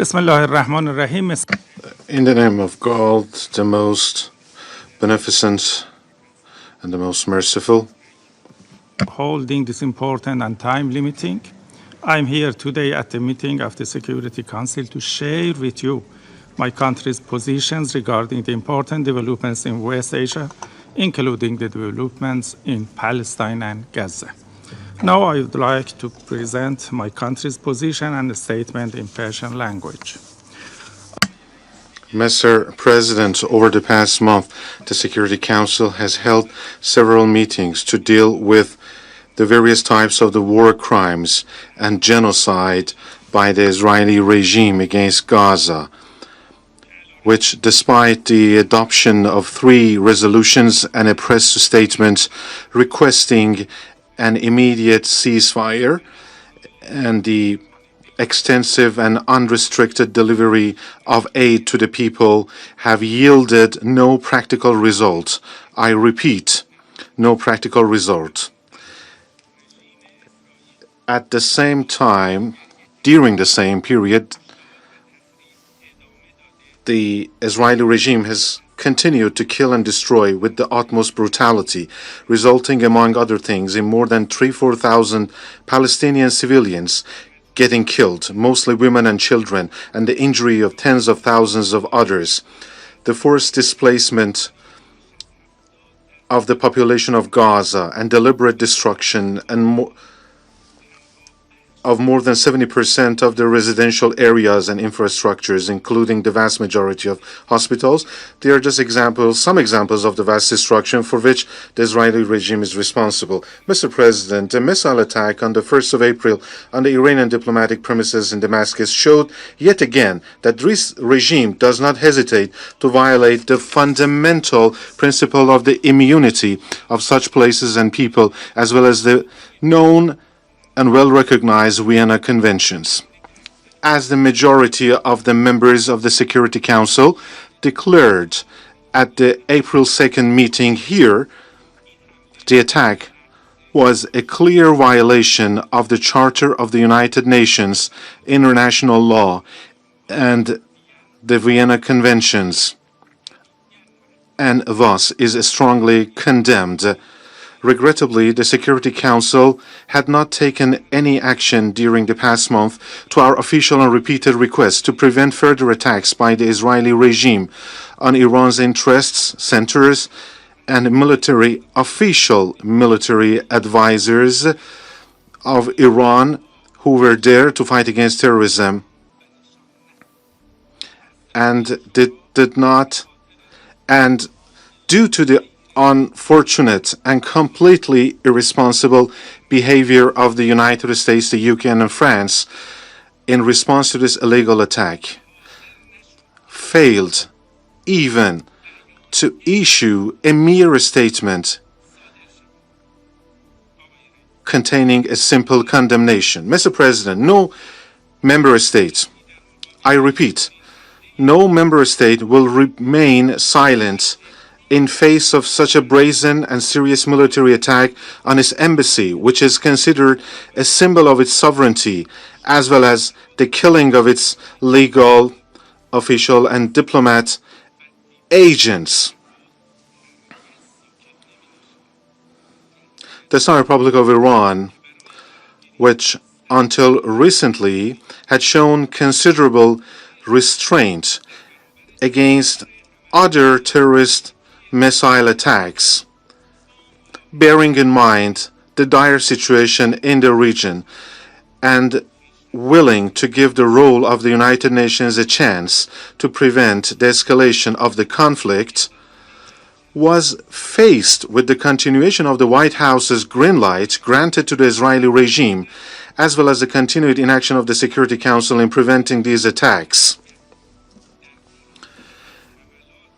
Bismillahir-Rahmanir-Rahim. In the name of God, the most beneficent and the most merciful. Holding this important and time-limiting meeting, I'm here today at the meeting of the Security Council to share with you my country's positions regarding the important developments in West Asia, including the developments in Palestine and Gaza. Now I would like to present my country's position and statement in Persian language. Mr. President, over the past month, the Security Council has held several meetings to deal with the various types of the war crimes and genocide by the Israeli regime against Gaza, which, despite the adoption of 3 resolutions and a press statement requesting an immediate ceasefire and the extensive and unrestricted delivery of aid to the people, have yielded no practical result. I repeat, no practical result. At the same time, during the same period, the Israeli regime has continued to kill and destroy with the utmost brutality, resulting, among other things, in more than 4,000 Palestinian civilians getting killed, mostly women and children, and the injury of tens of thousands of others. The forced displacement of the population of Gaza and deliberate destruction of more than 70% of the residential areas and infrastructures, including the vast majority of hospitals. They are just some examples of the vast destruction for which the Israeli regime is responsible. Mr. President, a missile attack on the 1st of April on the Iranian diplomatic premises in Damascus showed yet again that this regime does not hesitate to violate the fundamental principle of the immunity of such places and people, as well as the known and well-recognized Vienna Conventions. As the majority of the members of the Security Council declared at the April 2nd meeting here, the attack was a clear violation of the Charter of the United Nations, international law, and the Vienna Conventions, and thus is strongly condemned. Regrettably, the Security Council had not taken any action during the past month to our official and repeated requests to prevent further attacks by the Israeli regime on Iran's interests, centers, and official military advisors of Iran who were there to fight against terrorism and did not. And due to the unfortunate and completely irresponsible behavior of the United States, the UK, and France in response to this illegal attack, failed even to issue a mere statement containing a simple condemnation. Mr. President, no member state, I repeat, no member state will remain silent in face of such a brazen and serious military attack on its embassy, which is considered a symbol of its sovereignty, as well as the killing of its legal, official, and diplomat agents. The Islamic Republic of Iran, which until recently had shown considerable restraint against other terrorist missile attacks, bearing in mind the dire situation in the region and willing to give the role of the United Nations a chance to prevent the escalation of the conflict, was faced with the continuation of the White House's green light granted to the Israeli regime, as well as the continued inaction of the Security Council in preventing these attacks.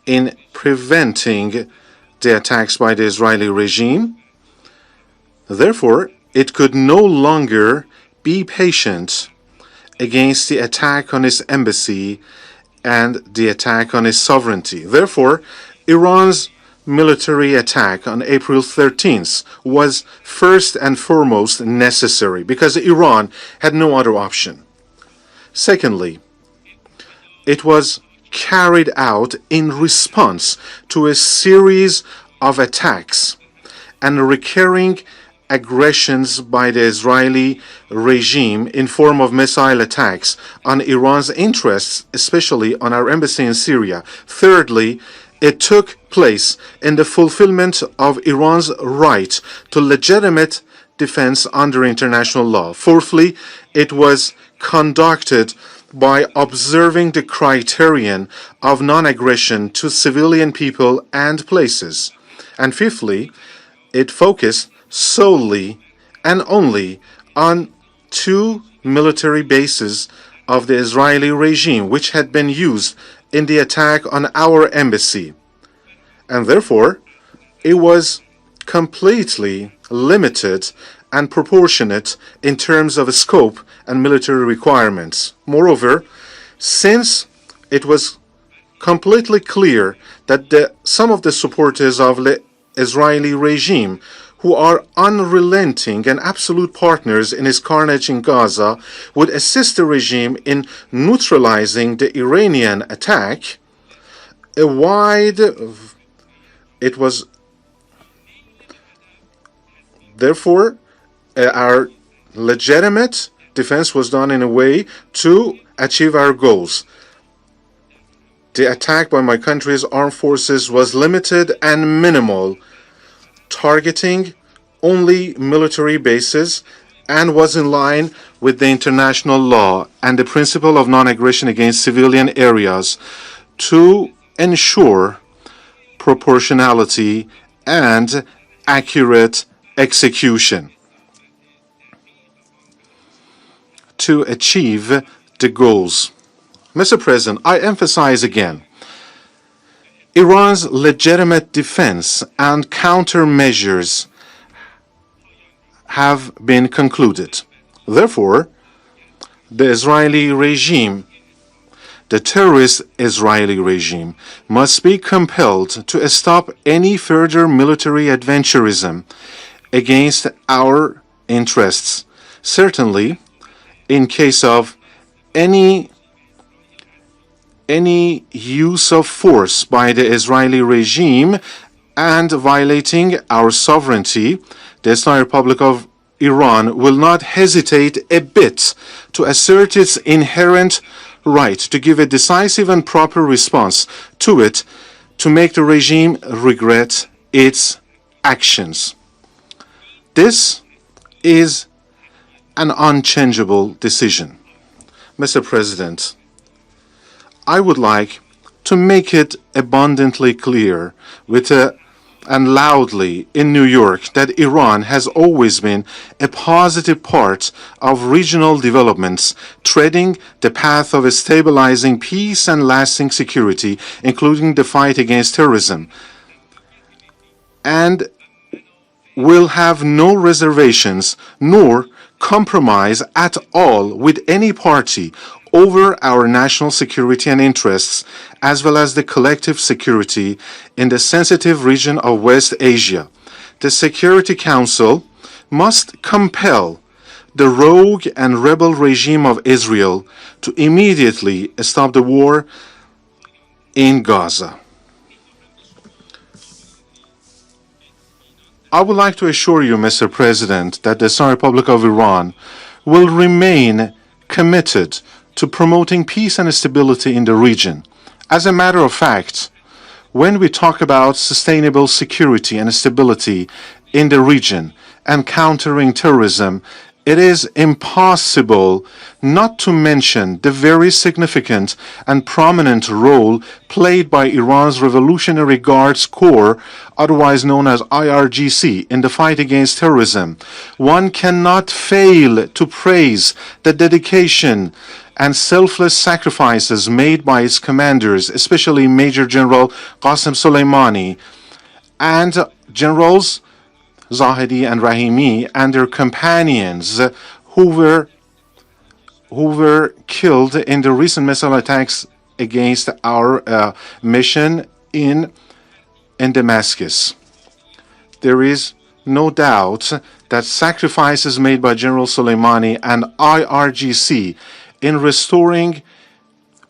In preventing the attacks by the Israeli regime, therefore, it could no longer be patient against the attack on its embassy and the attack on its sovereignty. Therefore, Iran's military attack on April 13th was first and foremost necessary because Iran had no other option. Secondly, it was carried out in response to a series of attacks and recurring aggressions by the Israeli regime in form of missile attacks on Iran's interests, especially on our embassy in Syria. Thirdly, it took place in the fulfillment of Iran's right to legitimate defense under international law. Fourthly, it was conducted by observing the criterion of non-aggression to civilian people and places. And fifthly, it focused solely and only on two military bases of the Israeli regime, which had been used in the attack on our embassy. And therefore, it was completely limited and proportionate in terms of scope and military requirements. Moreover, since it was completely clear that some of the supporters of the Israeli regime, who are unrelenting and absolute partners in its carnage in Gaza, would assist the regime in neutralizing the Iranian attack, therefore, our legitimate defense was done in a way to achieve our goals. The attack by my country's armed forces was limited and minimal, targeting only military bases, and was in line with the international law and the principle of non-aggression against civilian areas to ensure proportionality and accurate execution. To achieve the goals. Mr. President, I emphasize again, Iran's legitimate defense and countermeasures have been concluded. Therefore, the Israeli regime, the terrorist Israeli regime, must be compelled to stop any further military adventurism against our interests. Certainly, in case of any use of force by the Israeli regime and violating our sovereignty, the Islamic Republic of Iran will not hesitate a bit to assert its inherent right to give a decisive and proper response to it, to make the regime regret its actions. This is an unchangeable decision. Mr. President, I would like to make it abundantly clear and loudly in New York that Iran has always been a positive part of regional developments, treading the path of stabilizing peace and lasting security, including the fight against terrorism, and will have no reservations nor compromise at all with any party over our national security and interests, as well as the collective security in the sensitive region of West Asia. The Security Council must compel the rogue and rebel regime of Israel to immediately stop the war in Gaza. I would like to assure you, Mr. President, that the Islamic Republic of Iran will remain committed to promoting peace and stability in the region. As a matter of fact, when we talk about sustainable security and stability in the region and countering terrorism, it is impossible not to mention the very significant and prominent role played by Iran's Revolutionary Guards Corps, otherwise known as IRGC, in the fight against terrorism. One cannot fail to praise the dedication and selfless sacrifices made by its commanders, especially Major General Qasem Soleimani and Generals Zahedi and Rahimi and their companions who were killed in the recent missile attacks against our mission in Damascus. There is no doubt that sacrifices made by General Soleimani and IRGC in restoring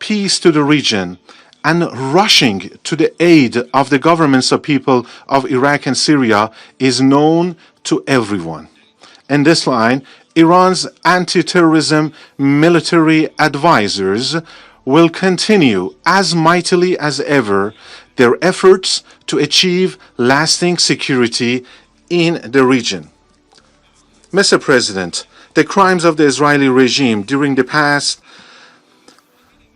peace to the region and rushing to the aid of the governments of people of Iraq and Syria is known to everyone. In this line, Iran's anti-terrorism military advisors will continue as mightily as ever their efforts to achieve lasting security in the region. Mr. President, the crimes of the Israeli regime during the past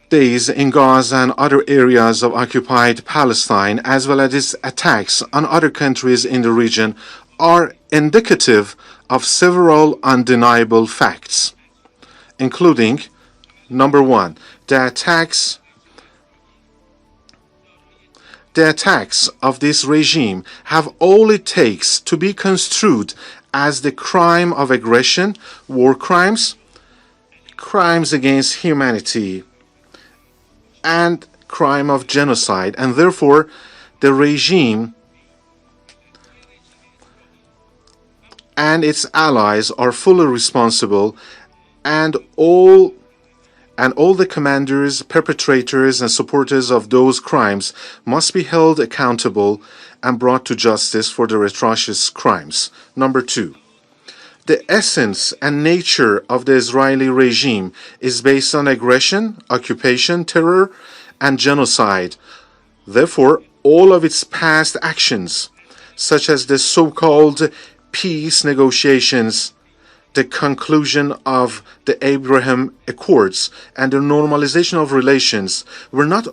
days in Gaza and other areas of occupied Palestine, as well as its attacks on other countries in the region, are indicative of several undeniable facts, including, number one, the attacks of this regime have all it takes to be construed as the crime of aggression, war crimes, crimes against humanity, and crime of genocide, and therefore the regime and its allies are fully responsible, and all the commanders, perpetrators, and supporters of those crimes must be held accountable and brought to justice for their atrocious crimes. Number two, the essence and nature of the Israeli regime is based on aggression, occupation, terror, and genocide. Therefore, all of its past actions, such as the so-called peace negotiations, the conclusion of the Abraham Accords, and the normalization of relations, were not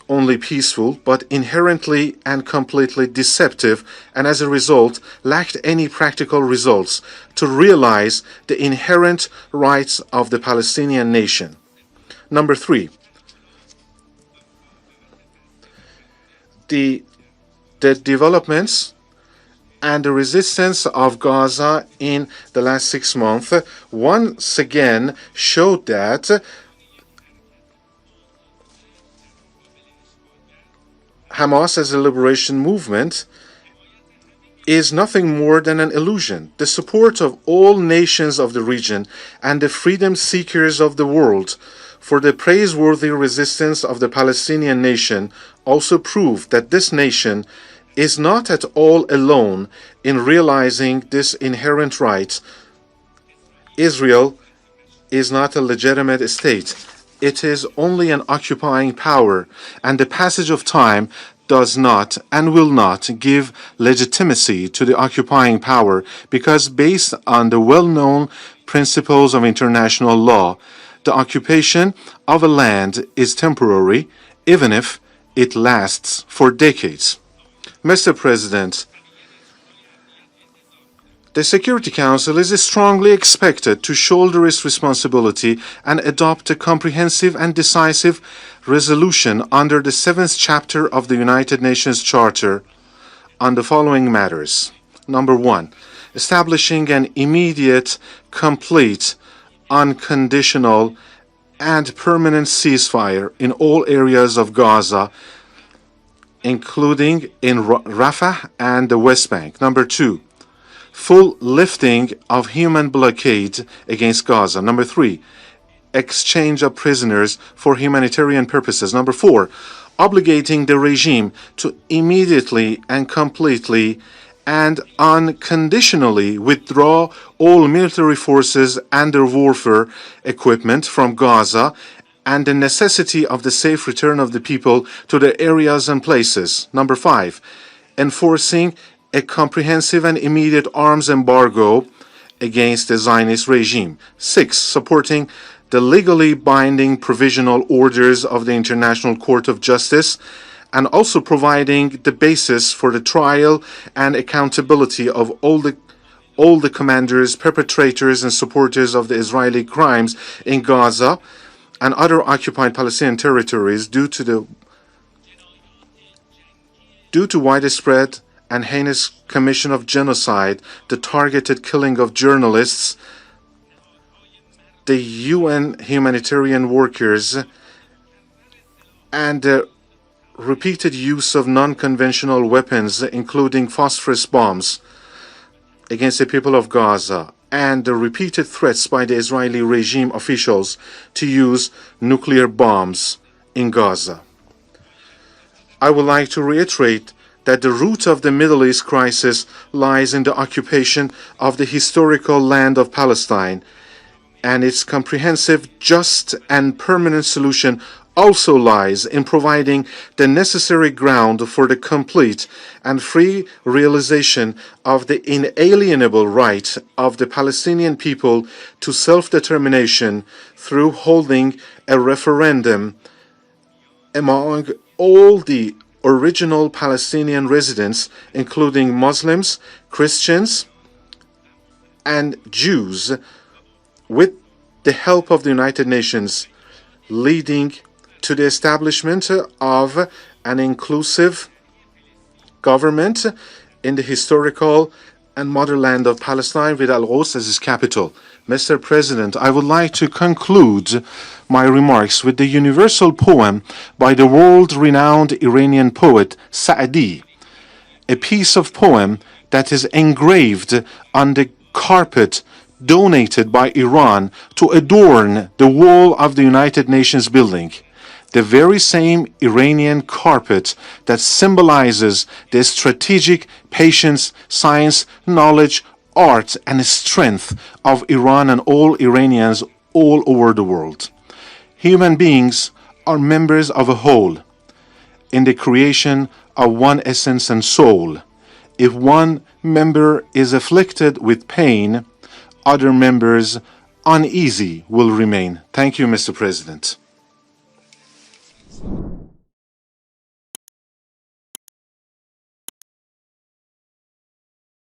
only peaceful, but inherently and completely deceptive, and as a result lacked any practical results to realize the inherent rights of the Palestinian nation. Number three, the developments and the resistance of Gaza in the last 6 months once again showed that Hamas as a liberation movement is nothing more than an illusion. The support of all nations of the region and the freedom seekers of the world for the praiseworthy resistance of the Palestinian nation also proved that this nation is not at all alone in realizing this inherent right. Israel is not a legitimate state. It is only an occupying power, and the passage of time does not and will not give legitimacy to the occupying power, because based on the well-known principles of international law, the occupation of a land is temporary, even if it lasts for decades. Mr. President, the Security Council is strongly expected to shoulder its responsibility and adopt a comprehensive and decisive resolution under the 7th chapter of the United Nations Charter on the following matters. Number one, establishing an immediate, complete, unconditional, and permanent ceasefire in all areas of Gaza, including in Rafah and the West Bank. Number two, full lifting of human blockade against Gaza. Number three, exchange of prisoners for humanitarian purposes. Number four, obligating the regime to immediately and completely and unconditionally withdraw all military forces and their warfare equipment from Gaza, and the necessity of the safe return of the people to their areas and places. Number five, enforcing a comprehensive and immediate arms embargo against the Zionist regime. 6. Supporting the legally binding provisional orders of the International Court of Justice, and also providing the basis for the trial and accountability of all the commanders, perpetrators, and supporters of the Israeli crimes in Gaza and other occupied Palestinian territories due to widespread and heinous commission of genocide, the targeted killing of journalists, the UN humanitarian workers, and the repeated use of non-conventional weapons, including phosphorus bombs, against the people of Gaza. and the repeated threats by the Israeli regime officials to use nuclear bombs in Gaza. I would like to reiterate that the root of the Middle East crisis lies in the occupation of the historical land of Palestine, and its comprehensive, just, and permanent solution also lies in providing the necessary ground for the complete and free realization of the inalienable right of the Palestinian people to self-determination through holding a referendum among all the original Palestinian residents, including Muslims, Christians, and Jews, with the help of the United Nations, leading to the establishment of an inclusive government in the historical and motherland of Palestine, with Al-Quds as its capital. Mr. President, I would like to conclude my remarks with the universal poem by the world-renowned Iranian poet Sa'di, a piece of poem that is engraved on the carpet donated by Iran to adorn the wall of the United Nations building, the very same Iranian carpet that symbolizes the strategic patience, science, knowledge, art, and strength of Iran and all Iranians all over the world. Human beings are members of a whole in the creation of one essence and soul. If one member is afflicted with pain, other members uneasy will remain. Thank you, Mr. President.